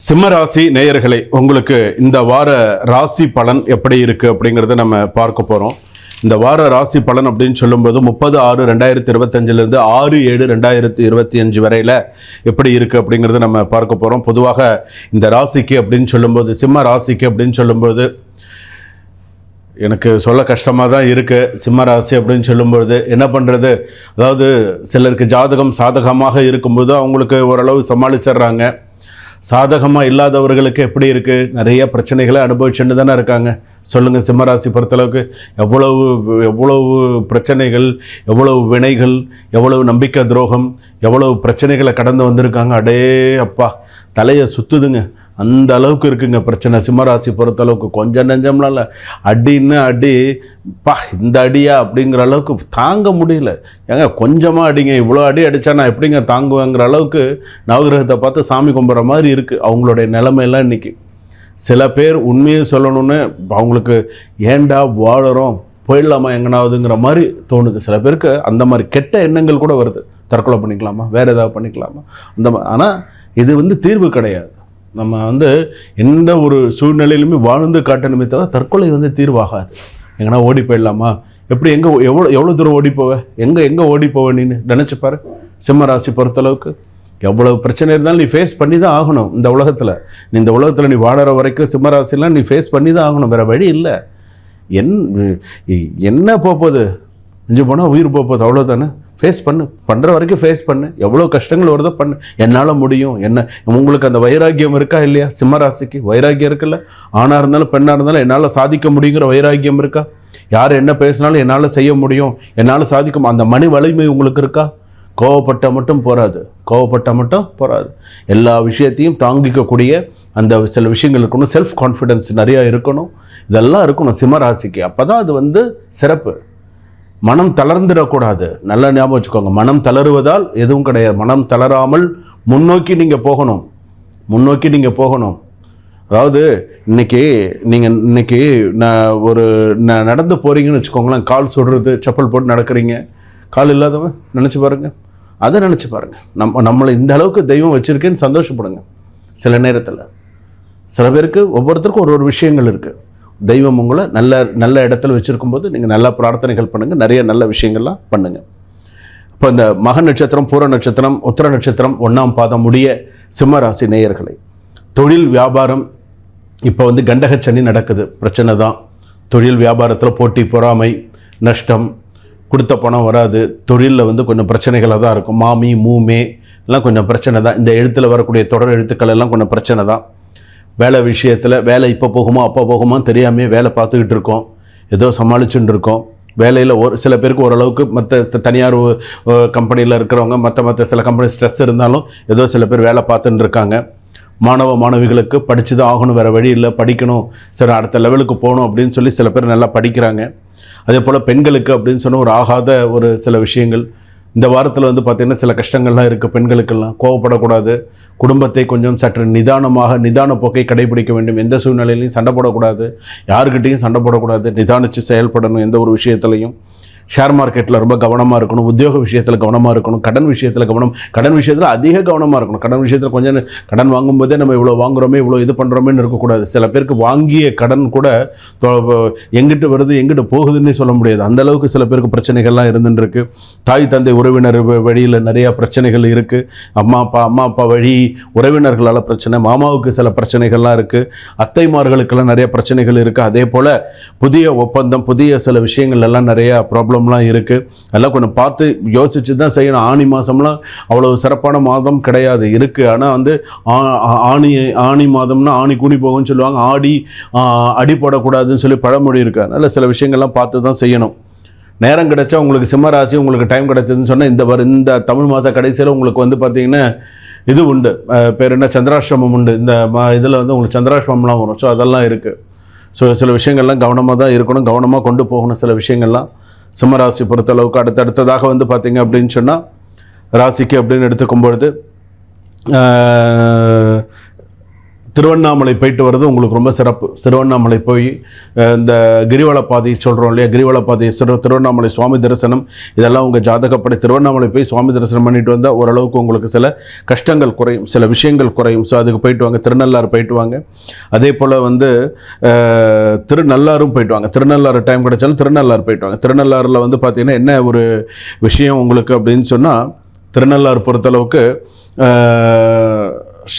சிம்ம ராசி நேயர்களே, உங்களுக்கு இந்த வார ராசி பலன் எப்படி இருக்கு அப்படிங்கிறத நம்ம பார்க்க போறோம். இந்த வார ராசி பலன் அப்படின்னு சொல்லும்போது 30/6/2025 6/7/2025 வரையில எப்படி இருக்கு அப்படிங்கிறத நம்ம பார்க்க போறோம். பொதுவாக இந்த ராசிக்கு அப்படின்னு சொல்லும்போது, சிம்ம ராசிக்கு அப்படின்னு சொல்லும்போது எனக்கு சொல்ல கஷ்டமாக தான் இருக்குது. சிம்ம ராசி அப்படின்னு சொல்லும்பொழுது என்ன பண்ணுறது, அதாவது சிலருக்கு ஜாதகம் சாதகமாக இருக்கும்போது அவங்களுக்கு ஓரளவு சமாளிச்சிட்றாங்க. சாதகமாக இல்லாதவர்களுக்கு எப்படி இருக்குது, நிறைய பிரச்சனைகளை அனுபவிச்சுட்டு தானே இருக்காங்க. சொல்லுங்கள், சிம்மராசி பொறுத்தளவுக்கு எவ்வளவு பிரச்சனைகள், எவ்வளவு வினைகள், எவ்வளவு நம்பிக்கை துரோகம், எவ்வளவு பிரச்சனைகளை கடந்து வந்திருக்காங்க. அடே அப்பா, தலையை சுற்றுதுங்க. அந்த அளவுக்கு இருக்குங்க பிரச்சனை சிம்மராசி பொறுத்தளவுக்கு. கொஞ்சம் நெஞ்சம்லாம் இல்லை, அடின்னு அடி பா, இந்த அடியா அப்படிங்கிற அளவுக்கு தாங்க முடியல. ஏங்க கொஞ்சமாக அடிங்க, இவ்வளோ அடி அடித்தா நான் எப்படிங்க தாங்குவேங்கிற அளவுக்கு நவகிரகத்தை பார்த்து சாமி கும்பிட்ற மாதிரி இருக்குது அவங்களுடைய நிலைமையெல்லாம் இன்றைக்கி. சில பேர் உண்மையை சொல்லணுன்னு அவங்களுக்கு ஏண்டா வாழறோம், போயிடலாமா எங்கனாவதுங்கிற மாதிரி தோணுது. சில பேருக்கு அந்த மாதிரி கெட்ட எண்ணங்கள் கூட வருது. தற்கொலை பண்ணிக்கலாமா, வேறு ஏதாவது பண்ணிக்கலாமா, அந்த மாதிரி. ஆனால் இது தீர்வு கிடையாது. நம்ம எந்த ஒரு சூழ்நிலையிலுமே வாழ்ந்து காட்டணுமே தவிர தற்கொலை தீர்வாகாது. எங்கன்னா ஓடி போயிடலாமா, எப்படி, எங்கே, எவ்வளோ தூரம் ஓடி போவேன், எங்கே ஓடி போவேன் நீன்னு நினச்சிப்பாரு. சிம்ம ராசி பொறுத்தளவுக்கு எவ்வளவு பிரச்சனை இருந்தாலும் நீ ஃபேஸ் பண்ணி தான் ஆகணும். இந்த உலகத்தில் நீ வாழற வரைக்கும் சிம்மராசிலாம் நீ ஃபேஸ் பண்ணி தான் ஆகணும், வேறு வழி இல்லை. என்ன போகுது, இஞ்சி போனால் உயிர் போகுது, அவ்வளோதானே. ஃபேஸ் பண்ணுற வரைக்கும் ஃபேஸ் பண்ணு. எவ்வளோ கஷ்டங்கள் வருதோ பண்ணு, என்னால் முடியும். உங்களுக்கு அந்த வைராக்கியம் இருக்கா இல்லையா? சிம்மராசிக்கு வைராக்கியம் இருக்குல்ல. ஆணாக இருந்தாலும் பெண்ணாக இருந்தாலும் என்னால் சாதிக்க முடியுங்கிற வைராக்கியம் இருக்கா? யார் என்ன பேசினாலும் என்னால் செய்ய முடியும், என்னால் சாதிக்கும், அந்த மனி வலிமை உங்களுக்கு இருக்கா? கோவப்பட்டால் மட்டும் போராது. எல்லா விஷயத்தையும் தாங்கிக்கக்கூடிய அந்த சில விஷயங்கள் இருக்கணும். செல்ஃப் கான்ஃபிடென்ஸ் நிறையா இருக்கணும். இதெல்லாம் இருக்கணும் சிம்மராசிக்கு. அப்போ தான் அது சிறப்பு. மனம் தளர்ந்துடக்கூடாது. நல்லா ஞாபகம் வச்சுக்கோங்க, மனம் தளருவதால் எதுவும் கிடையாது. மனம் தளராமல் முன்னோக்கி நீங்கள் போகணும். அதாவது இன்னைக்கு நடந்து போகிறீங்கன்னு வச்சுக்கோங்களேன், கால் சுடுறது, செப்பல் போட்டு நடக்கிறீங்க, கால் இல்லாதவன் நினச்சி பாருங்கள். அதை நினச்சி பாருங்கள். நம்மளை இந்த அளவுக்கு தெய்வம் வச்சுருக்கேன்னு சந்தோஷப்படுங்க. சில நேரத்தில் சில பேருக்கு ஒவ்வொருத்தருக்கும் ஒரு விஷயங்கள் இருக்குது. தெய்வம் உங்களை நல்ல இடத்துல வச்சுருக்கும்போது நீங்கள் நல்லா பிரார்த்தனைகள் பண்ணுங்கள், நிறைய நல்ல விஷயங்கள்லாம் பண்ணுங்கள். இப்போ இந்த மக நட்சத்திரம், பூர நட்சத்திரம், உத்திர நட்சத்திரம் 1ஆம் பாதம் முடிய சிம்மராசி நேயர்களை, தொழில் வியாபாரம் இப்போ கண்டகச்சனி நடக்குது, பிரச்சனை தான். தொழில் வியாபாரத்தில் போட்டி, பொறாமை, நஷ்டம், கொடுத்த பணம் வராது. தொழிலில் கொஞ்சம் பிரச்சனைகளாக தான் இருக்கும். மாமி மூமே எல்லாம் கொஞ்சம் பிரச்சனை தான். இந்த எழுத்தில் வரக்கூடிய தொடர் எழுத்துக்கள் எல்லாம் கொஞ்சம் பிரச்சனை தான். வேலை விஷயத்தில், வேலை இப்போ போகுமோ அப்போ போகுமோ தெரியாமே வேலை பார்த்துக்கிட்டு இருக்கோம், ஏதோ சமாளிச்சுட்டு இருக்கோம். வேலையில் சில பேருக்கு ஓரளவுக்கு மற்ற தனியார் கம்பெனியில் இருக்கிறவங்க, மற்ற சில கம்பெனி ஸ்ட்ரெஸ் இருந்தாலும் ஏதோ சில பேர் வேலை பார்த்துட்டு இருக்காங்க. மாணவிகளுக்கு படித்து தான் ஆகணும், வேறு வழி இல்லை, படிக்கணும், சரி அடுத்த லெவலுக்கு போகணும் அப்படின்னு சொல்லி சில பேர் நல்லா படிக்கிறாங்க. அதே போல் பெண்களுக்கு அப்படின்னு சொன்னால் ஒரு ஆகாத ஒரு சில விஷயங்கள் இந்த வாரத்தில் பார்த்திங்கன்னா சில கஷ்டங்கள்லாம் இருக்குது. பெண்களுக்கெல்லாம் கோவப்படக்கூடாது. குடும்பத்தை கொஞ்சம் சற்று நிதான போக்கை கடைபிடிக்க வேண்டும். எந்த சூழ்நிலையிலையும் சண்டை போடக்கூடாது, யாருக்கிட்டையும் சண்டை போடக்கூடாது, நிதானித்து செயல்படணும். எந்த ஒரு விஷயத்துலையும் ஷேர் மார்க்கெட்டில் ரொம்ப கவனமாக இருக்கணும். உத்தியோக விஷயத்தில் கவனமாக இருக்கணும். கடன் விஷயத்தில் அதிக கவனமாக இருக்கணும். கடன் விஷயத்தில் கொஞ்சம் கடன் வாங்கும்போதே நம்ம இவ்வளோ வாங்குகிறோமே, இவ்வளோ இது பண்ணுறோமேன்னு இருக்கக்கூடாது. சில பேருக்கு வாங்கிய கடன் கூட எங்கிட்டு வருது எங்கிட்டு போகுதுன்னு சொல்ல முடியாது. அந்தளவுக்கு சில பேருக்கு பிரச்சனைகள்லாம் இருந்துருக்கு. தாய் தந்தை உறவினர் வழியில் நிறையா பிரச்சனைகள் இருக்குது. அம்மா அப்பா வழி உறவினர்களால் பிரச்சனை, மாமாவுக்கு சில பிரச்சனைகள்லாம் இருக்குது, அத்தைமார்களுக்கெல்லாம் நிறைய பிரச்சனைகள் இருக்குது. அதே போல் புதிய ஒப்பந்தம், புதிய சில விஷயங்கள் எல்லாம் நிறையா ப்ராப்ளம்லாம் இருக்குது. அதெல்லாம் கொஞ்சம் பார்த்து யோசித்து தான் செய்யணும். ஆணி மாதம்லாம் அவ்வளோ சிறப்பான மாதம் கிடையாது, இருக்குது. ஆனால் ஆணி மாதம்னா ஆணி கூணி போகும்னு சொல்லுவாங்க. அடி போடக்கூடாதுன்னு சொல்லி பழமொழி இருக்குது. அதனால் சில விஷயங்கள்லாம் பார்த்து தான் செய்யணும். நேரம் கிடைச்சா உங்களுக்கு சிம்மராசி, உங்களுக்கு டைம் கிடைச்சதுன்னு சொன்னால் இந்த தமிழ் மாத கடைசியில் உங்களுக்கு பார்த்திங்கன்னா இது உண்டு, பேர் என்ன, சந்திராஷ்டிரமம் உண்டு. இந்த இதில் உங்களுக்கு சந்திராஷ்டிரமம்லாம் வரும். ஸோ அதெல்லாம் இருக்குது. ஸோ சில விஷயங்கள்லாம் கவனமாக தான் இருக்கணும், கவனமாக கொண்டு போகணும். சில விஷயங்கள்லாம் சிம்மராசி பொறுத்தளவுக்கு அடுத்ததாக பார்த்திங்க அப்படின்னு சொன்னால், ராசிக்கு அப்படின்னு எடுத்துக்கும் பொழுது திருவண்ணாமலை போயிட்டு வர்றது உங்களுக்கு ரொம்ப சிறப்பு. திருவண்ணாமலை போய் இந்த கிரிவலப்பாதை சொல்கிறோம் இல்லையா, கிரிவலப்பாதை, திருவண்ணாமலை சுவாமி தரிசனம், இதெல்லாம் உங்கள் ஜாதகப்படி திருவண்ணாமலை போய் சுவாமி தரிசனம் பண்ணிட்டு வந்தால் ஓரளவுக்கு உங்களுக்கு சில கஷ்டங்கள் குறையும், சில விஷயங்கள் குறையும். ஸோ அதுக்கு போயிட்டு வாங்க. திருநள்ளாறு போயிட்டு வாங்க. அதே போல் திருநள்ளாறும் போயிட்டு வாங்க. திருநள்ளாறு டைம் கிடைச்சாலும் திருநள்ளாறு போயிட்டு வாங்க. திருநள்ளாறில் பார்த்திங்கன்னா என்ன ஒரு விஷயம் உங்களுக்கு அப்படின்னு சொன்னால், திருநள்ளாறு பொறுத்தளவுக்கு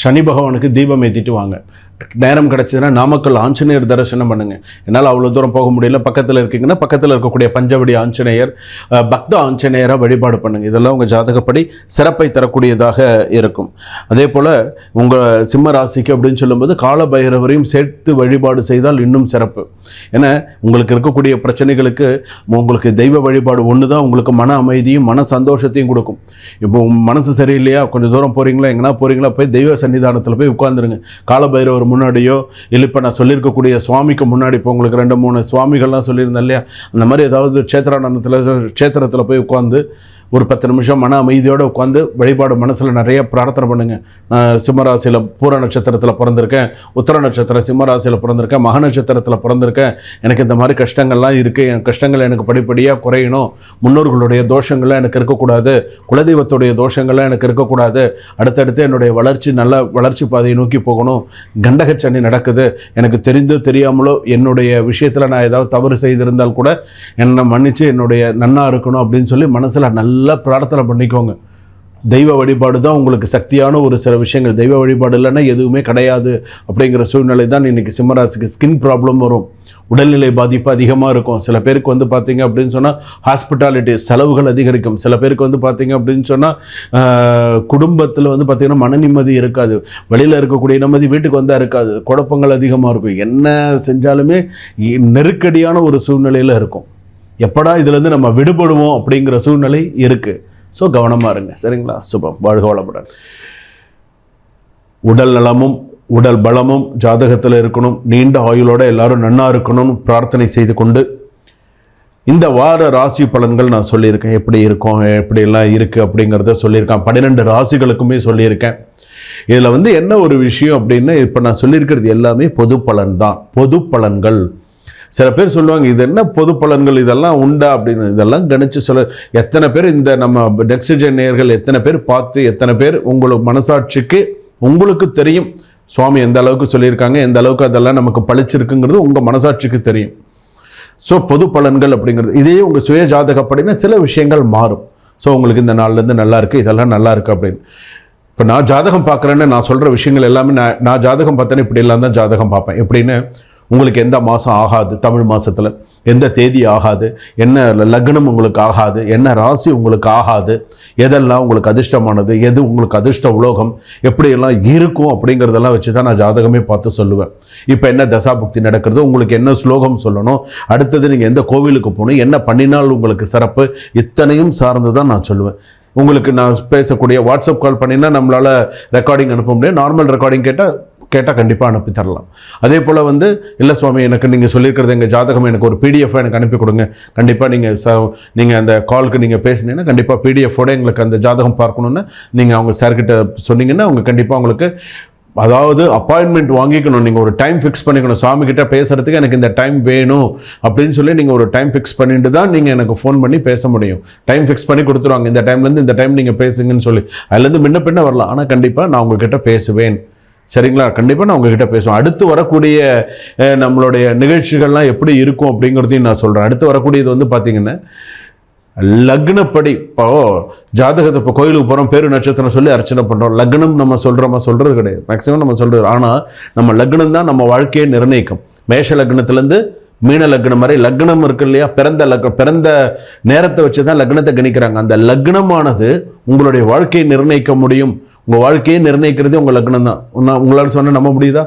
சனி பகவானுக்கு தீபம் ஏற்றிட்டு வாங்க. நேரம் கிடச்சதுன்னா நாமக்கல் ஆஞ்சநேயர் தரிசனம் பண்ணுங்கள். என்னால் அவ்வளோ தூரம் போக முடியல, பக்கத்தில் இருக்கீங்கன்னா பக்கத்தில் இருக்கக்கூடிய பஞ்சவடி ஆஞ்சநேயர், பக்த ஆஞ்சநேயரை வழிபாடு பண்ணுங்கள். இதெல்லாம் உங்கள் ஜாதகப்படி சிறப்பை தரக்கூடியதாக இருக்கும். அதே போல் உங்கள் சிம்ம ராசிக்கு அப்படின்னு சொல்லும்போது கால பைரவரையும் சேர்த்து வழிபாடு செய்தால் இன்னும் சிறப்பு. ஏன்னா உங்களுக்கு இருக்கக்கூடிய பிரச்சனைகளுக்கு உங்களுக்கு தெய்வ வழிபாடு ஒன்று தான் உங்களுக்கு மன அமைதியும் மன சந்தோஷத்தையும் கொடுக்கும். இப்போ மனசு சரியில்லையா, கொஞ்சம் தூரம் போகிறீங்களா, எங்கன்னா போகிறீங்களா, போய் தெய்வ சன்னிதானத்தில் போய் உட்காந்துருங்க. கால பைரவர் முன்னாடியோ இல்லை இப்போ நான் சொல்லியிருக்கக்கூடிய சுவாமிக்கு முன்னாடி, இப்போ உங்களுக்கு 2-3 சுவாமிகள்லாம் சொல்லியிருந்தேன் இல்லையா, அந்த மாதிரி ஏதாவது க்ஷேத்திரத்தில் போய் உட்காந்து ஒரு 10 நிமிஷம் மன அமைதியோடு உட்காந்து வழிபாடு மனசில் நிறைய பிரார்த்தனை பண்ணுங்கள். நான் சிம்மராசியில் பூர நட்சத்திரத்தில் பிறந்திருக்கேன், உத்தர நட்சத்திரம் சிம்மராசியில் பிறந்திருக்கேன், மக நட்சத்திரத்தில் பிறந்திருக்கேன், எனக்கு இந்த மாதிரி கஷ்டங்கள்லாம் இருக்குது, என் கஷ்டங்கள் எனக்கு படிப்படியாக குறையணும், முன்னோர்களுடைய தோஷங்கள்லாம் எனக்கு இருக்கக்கூடாது, குலதெய்வத்துடைய தோஷங்கள்லாம் எனக்கு இருக்கக்கூடாது, அடுத்தடுத்து என்னுடைய நல்ல வளர்ச்சி பாதையை நோக்கி போகணும், கண்டகச்சனி நடக்குது, எனக்கு தெரிந்தோ தெரியாமலோ என்னுடைய விஷயத்தில் நான் ஏதாவது தவறு செய்திருந்தால் கூட என்னை மன்னித்து என்னுடைய நன்னா இருக்கணும் அப்படின்னு சொல்லி மனசில் நல்ல பிரார்த்தனை பண்ணிக்கோங்க. தெய்வ வழிபாடு தான் உங்களுக்கு சக்தியான ஒரு சில விஷயங்கள். தெய்வ வழிபாடு இல்லைன்னா எதுவுமே கிடையாது அப்படிங்கிற சூழ்நிலை தான் இன்றைக்கி சிம்மராசிக்கு. ஸ்கின் ப்ராப்ளம் வரும், உடல்நிலை பாதிப்பு அதிகமாக இருக்கும். சில பேருக்கு பார்த்தீங்க அப்படின்னு சொன்னால் ஹாஸ்பிட்டாலிட்டி செலவுகள் அதிகரிக்கும். சில பேருக்கு பார்த்தீங்க அப்படின்னு சொன்னால் குடும்பத்தில் பார்த்திங்கன்னா மன நிம்மதி இருக்காது, வெளியில் இருக்கக்கூடிய நிம்மதி வீட்டுக்கு வந்தால் இருக்காது, குழப்பங்கள் அதிகமாக இருக்கும், என்ன செஞ்சாலுமே நெருக்கடியான ஒரு சூழ்நிலையில் இருக்கும். எப்படா இதுலேருந்து நம்ம விடுபடுவோம் அப்படிங்கிற சூழ்நிலை இருக்குது. ஸோ கவனமாக இருங்க. சரிங்களா? சுபம். வாழ்க வளமுடன். உடல் நலமும் உடல் பலமும் ஜாதகத்தில் இருக்கணும், நீண்ட ஆயுளோடு எல்லாரும் நன்னா இருக்கணும்னு பிரார்த்தனை செய்து கொண்டு இந்த வார ராசி பலன்கள் நான் சொல்லியிருக்கேன். எப்படி இருக்கும், எப்படியெல்லாம் இருக்குது அப்படிங்கிறத சொல்லியிருக்கேன். 12 ராசிகளுக்குமே சொல்லியிருக்கேன். இதில் என்ன ஒரு விஷயம் அப்படின்னு, இப்போ நான் சொல்லியிருக்கிறது எல்லாமே பொது பலன் தான், பொது பலன்கள். சில பேர் சொல்லுவாங்க இது என்ன பொது பலன்கள், இதெல்லாம் உண்டா அப்படின்னு. இதெல்லாம் கணிச்சு சொல்ல எத்தனை பேர் இந்த நம்ம டெக்ஸிஜன் நேயர்கள் எத்தனை பேர் பார்த்து, எத்தனை பேர் உங்களுக்கு மனசாட்சிக்கு உங்களுக்கு தெரியும் சுவாமி எந்த அளவுக்கு சொல்லியிருக்காங்க, எந்த அளவுக்கு அதெல்லாம் நமக்கு பழிச்சிருக்குங்கிறது உங்கள் மனசாட்சிக்கு தெரியும். ஸோ பொது பலன்கள் அப்படிங்கிறது இதே உங்கள் சுய ஜாதகப்படினா சில விஷயங்கள் மாறும். ஸோ உங்களுக்கு இந்த நாள்லேருந்து நல்லா இருக்குது, இதெல்லாம் நல்லா இருக்குது அப்படின்னு. இப்போ நான் ஜாதகம் பார்க்குறேன்னு நான் சொல்கிற விஷயங்கள் எல்லாமே நான் ஜாதகம் பார்த்தேன்னு இப்படி எல்லாம் தான் ஜாதகம் பார்ப்பேன். எப்படின்னு, உங்களுக்கு எந்த மாதம் ஆகாது, தமிழ் மாதத்தில் எந்த தேதி ஆகாது, என்ன லக்னம் உங்களுக்கு ஆகாது, என்ன ராசி உங்களுக்கு ஆகாது, எதெல்லாம் உங்களுக்கு அதிர்ஷ்டமானது, எது உங்களுக்கு அதிர்ஷ்ட உலோகம், எப்படியெல்லாம் இருக்கும் அப்படிங்கிறதெல்லாம் வச்சு தான் நான் ஜாதகமே பார்த்து சொல்லுவேன். இப்போ என்ன தசாபுக்தி நடக்கிறது, உங்களுக்கு என்ன ஸ்லோகம் சொல்லணும், அடுத்தது நீங்கள் எந்த கோவிலுக்கு போகணும், என்ன பண்ணினால் உங்களுக்கு சிறப்பு, இத்தனையும் சார்ந்து தான் நான் சொல்லுவேன். உங்களுக்கு நான் பேசக்கூடிய வாட்ஸ்அப் கால் பண்ணினா நம்மளால் ரெக்கார்டிங் அனுப்ப முடியாது. நார்மல் ரெக்கார்டிங் கேட்டால் கண்டிப்பாக அனுப்பி தரலாம். அதே போல் இல்லை சுவாமி எனக்கு நீங்கள் சொல்லியிருக்கிறது எங்கள் ஜாதகம் எனக்கு ஒரு PDF எனக்கு அனுப்பி கொடுங்க. கண்டிப்பாக நீங்கள் அந்த காலுக்கு நீங்கள் பேசுனீங்கன்னா கண்டிப்பாக PDF-ஓட எங்களுக்கு அந்த ஜாதகம் பார்க்கணுன்னு நீங்கள் அவங்க சார்கிட்ட சொன்னீங்கன்னா அவங்க கண்டிப்பாக உங்களுக்கு, அதாவது அப்பாயின்மெண்ட் வாங்கிக்கணும். நீங்கள் ஒரு டைம் ஃபிக்ஸ் பண்ணிக்கணும். சுவாமிகிட்ட பேசுகிறதுக்கு எனக்கு இந்த டைம் வேணும் அப்படின்னு சொல்லி நீங்கள் ஒரு டைம் ஃபிக்ஸ் பண்ணிட்டு தான் நீங்கள் எனக்கு ஃபோன் பண்ணி பேச முடியும். டைம் ஃபிக்ஸ் பண்ணி கொடுத்துருவாங்க, இந்த டைம்லேருந்து இந்த டைம் நீங்கள் பேசுங்கன்னு சொல்லி. அதுலேருந்து முன்ன பின்ன வரலாம், ஆனால் கண்டிப்பாக நான் உங்ககிட்ட பேசுவேன். சரிங்களா? கண்டிப்பாக நான் உங்ககிட்ட பேசுவேன். அடுத்து வரக்கூடிய நம்மளுடைய நிகழ்ச்சிகள்லாம் எப்படி இருக்கும் அப்படிங்கிறதையும் நான் சொல்கிறேன். அடுத்து வரக்கூடியது பார்த்தீங்கன்னா லக்னப்படி. இப்போ ஜாதகத்தை இப்போ கோயிலுக்கு போகிறோம், பேரு நட்சத்திரம் சொல்லி அர்ச்சனை பண்ணுறோம். லக்னம் நம்ம சொல்கிறது கிடையாது, மேக்ஸிமம் நம்ம சொல்கிறது. ஆனால் நம்ம லக்னம் தான் நம்ம வாழ்க்கையை நிர்ணயிக்கும். மேஷ லக்னத்துலேருந்து மீன லக்னம் வரை லக்னம் இருக்கு இல்லையா, பிறந்த நேரத்தை வச்சு தான் லக்னத்தை கணிக்கிறாங்க. அந்த லக்னமானது உங்களுடைய வாழ்க்கையை நிர்ணயிக்க முடியும். உங்கள் வாழ்க்கையை நிர்ணயிக்கிறதே உங்கள் லக்னம் தான். உங்களால் சொன்ன நம்ப முடியுதா?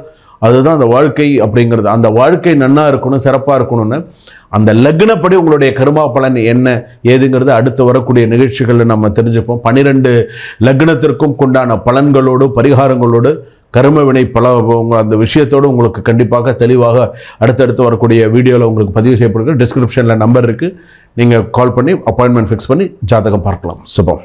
அதுதான் அந்த வாழ்க்கை அப்படிங்கிறது. அந்த வாழ்க்கை நன்னா இருக்கணும், சிறப்பாக இருக்கணும்னு அந்த லக்னப்படி உங்களுடைய கர்மா பலன் என்ன ஏதுங்கிறது அடுத்து வரக்கூடிய நிகழ்ச்சிகளில் நம்ம தெரிஞ்சுப்போம். 12 லக்னத்திற்கும் கொண்டான பலன்களோடு பரிகாரங்களோடு கர்ம வினை அந்த விஷயத்தோடு உங்களுக்கு கண்டிப்பாக தெளிவாக அடுத்தடுத்து வரக்கூடிய வீடியோவில் உங்களுக்கு பதிவு செய்யப்படுகிறது. டிஸ்கிரிப்ஷனில் நம்பர் இருக்குது, நீங்கள் கால் பண்ணி அப்பாயின்மெண்ட் ஃபிக்ஸ் பண்ணி ஜாதகம் பார்க்கலாம். சுபம்.